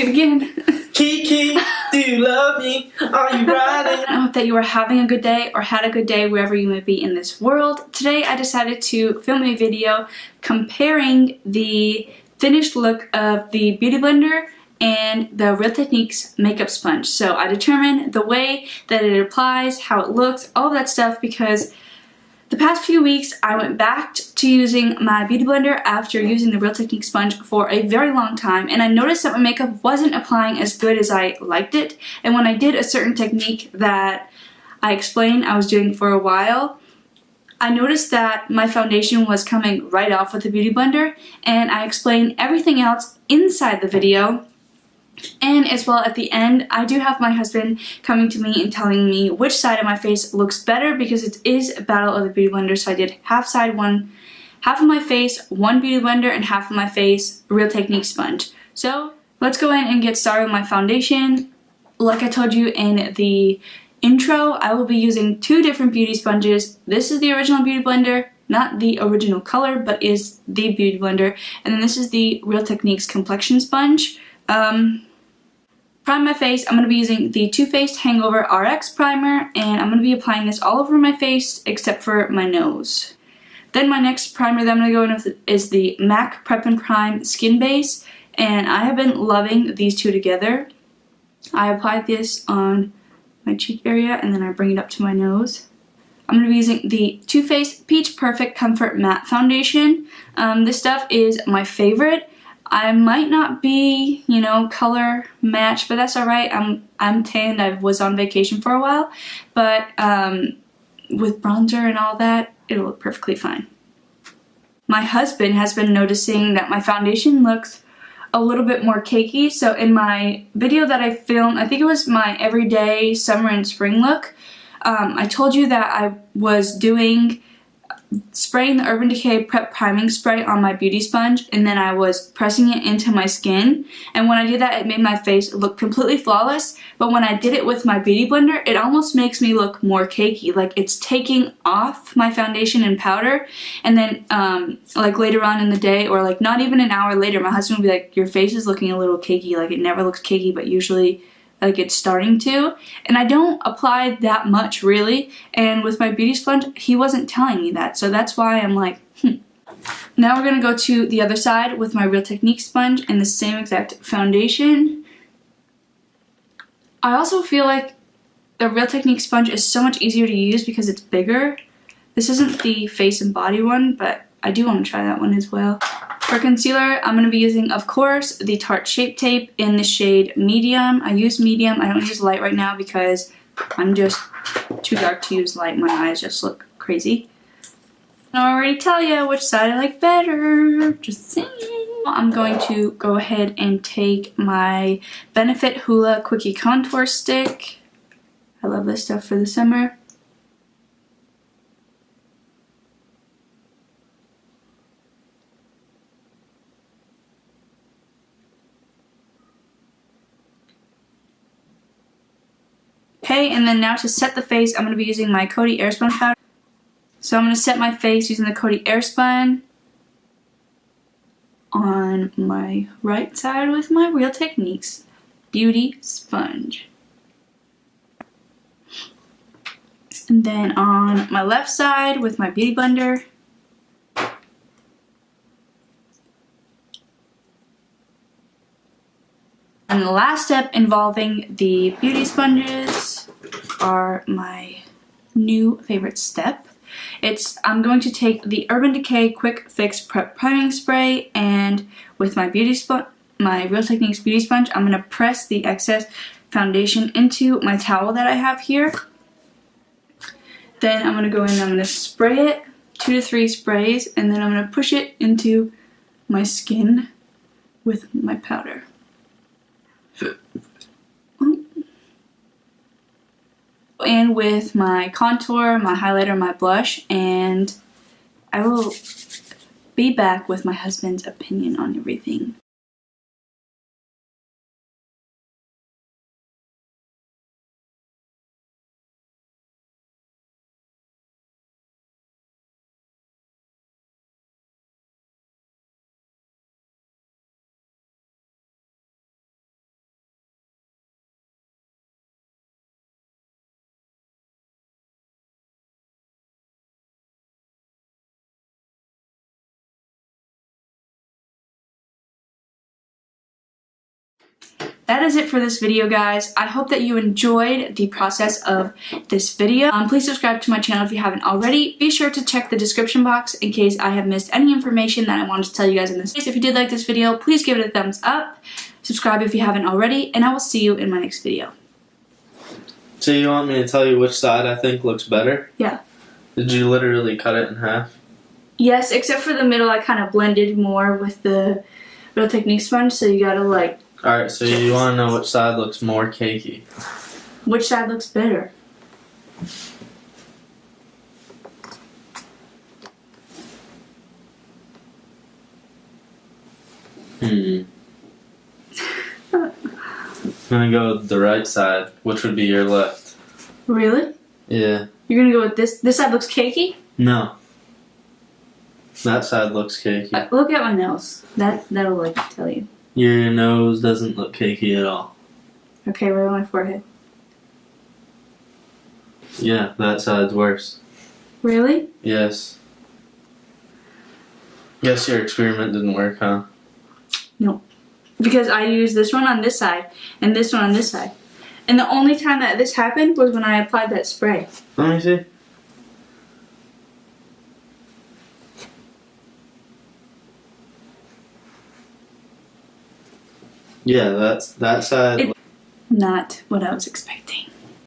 Again. Kiki, do you love me? Are you riding? I hope that you are having a good day or had a good day wherever you may be in this world. Today I decided to film a video comparing the finished look of the Beauty Blender and the Real Techniques makeup sponge. So I determined the way that it applies, how it looks, all of that stuff, because the past few weeks I went back to using my Beauty Blender after using the Real Techniques sponge for a very long time, and I noticed that my makeup wasn't applying as good as I liked it. And when I did a certain technique that I explained I was doing for a while, I noticed that my foundation was coming right off with the Beauty Blender, and I explained everything else inside the video. And as well, at the end, I do have my husband coming to me and telling me which side of my face looks better, because it is a battle of the Beauty Blender. So I did half of my face, one Beauty Blender, and half of my face Real Techniques sponge. So let's go in and get started with my foundation. Like I told you in the intro, I will be using two different beauty sponges. This is the original Beauty Blender, not the original color, but is the Beauty Blender. And then this is the Real Techniques complexion sponge. Prime my face, I'm going to be using the Too Faced Hangover RX primer, and I'm going to be applying this all over my face except for my nose. Then my next primer that I'm going to go in with is the MAC Prep and Prime Skin Base, and I have been loving these two together. I applied this on my cheek area and then I bring it up to my nose. I'm going to be using the Too Faced Peach Perfect Comfort Matte Foundation. This stuff is my favorite. I might not be, color match, but that's alright. I'm tanned. I was on vacation for a while, but with bronzer and all that, it'll look perfectly fine. My husband has been noticing that my foundation looks a little bit more cakey, so in my video that I filmed, I think it was my everyday summer and spring look, I told you that I was spraying the Urban Decay Prep Priming Spray on my beauty sponge, and then I was pressing it into my skin, and when I did that it made my face look completely flawless. But when I did it with my Beauty Blender, it almost makes me look more cakey, like it's taking off my foundation and powder, and then like later on in the day, or like not even an hour later, my husband would be like, your face is looking a little cakey. Like, it never looks cakey, but usually like it's starting to. And I don't apply that much really, and with my beauty sponge he wasn't telling me that, so that's why I'm like, Now we're gonna go to the other side with my Real Techniques sponge and the same exact foundation. I also feel like the Real Techniques sponge is so much easier to use because it's bigger. This isn't the face and body one, but I do want to try that one as well. For concealer, I'm going to be using, of course, the Tarte Shape Tape in the shade Medium. I use Medium. I don't use light right now because I'm just too dark to use light. My eyes just look crazy. I already tell you which side I like better. Just saying. I'm going to go ahead and take my Benefit Hoola Quickie Contour Stick. I love this stuff for the summer. Okay, and then now to set the face, I'm going to be using my Coty Airspun powder. So I'm going to set my face using the Coty Airspun on my right side with my Real Techniques Beauty Sponge. And then on my left side with my Beauty Blender. And the last step involving the beauty sponges are my new favorite step. I'm going to take the Urban Decay Quick Fix Prep Priming Spray, and with my my Real Techniques beauty sponge, I'm going to press the excess foundation into my towel that I have here. Then I'm going to go in and I'm going to spray it, 2 to 3 sprays, and then I'm going to push it into my skin with my powder. And with my contour, my highlighter, my blush, and I will be back with my husband's opinion on everything. that is it for this video, guys. I hope that you enjoyed the process of this video. Please subscribe to my channel if you haven't already. Be sure to check the description box in case I have missed any information that I wanted to tell you guys in this video. If you did like this video, please give it a thumbs up. Subscribe if you haven't already, and I will see you in my next video. So you want me to tell you which side I think looks better? Yeah. Did you literally cut it in half? Yes, except for the middle, I kind of blended more with the Real Technique sponge, so you gotta like... Alright, so you want to know which side looks more cakey? Which side looks better? I'm gonna go with the right side, which would be your left. Really? Yeah. You're gonna go with this? This side looks cakey? No. That side looks cakey. Look at my nose. That'll like tell you. Your nose doesn't look cakey at all. Okay, what about my forehead? Yeah, that side's worse. Really? Yes. Guess your experiment didn't work, huh? No. Because I used this one on this side and this one on this side. And the only time that this happened was when I applied that spray. Let me see. Yeah, that side. Not what I was expecting.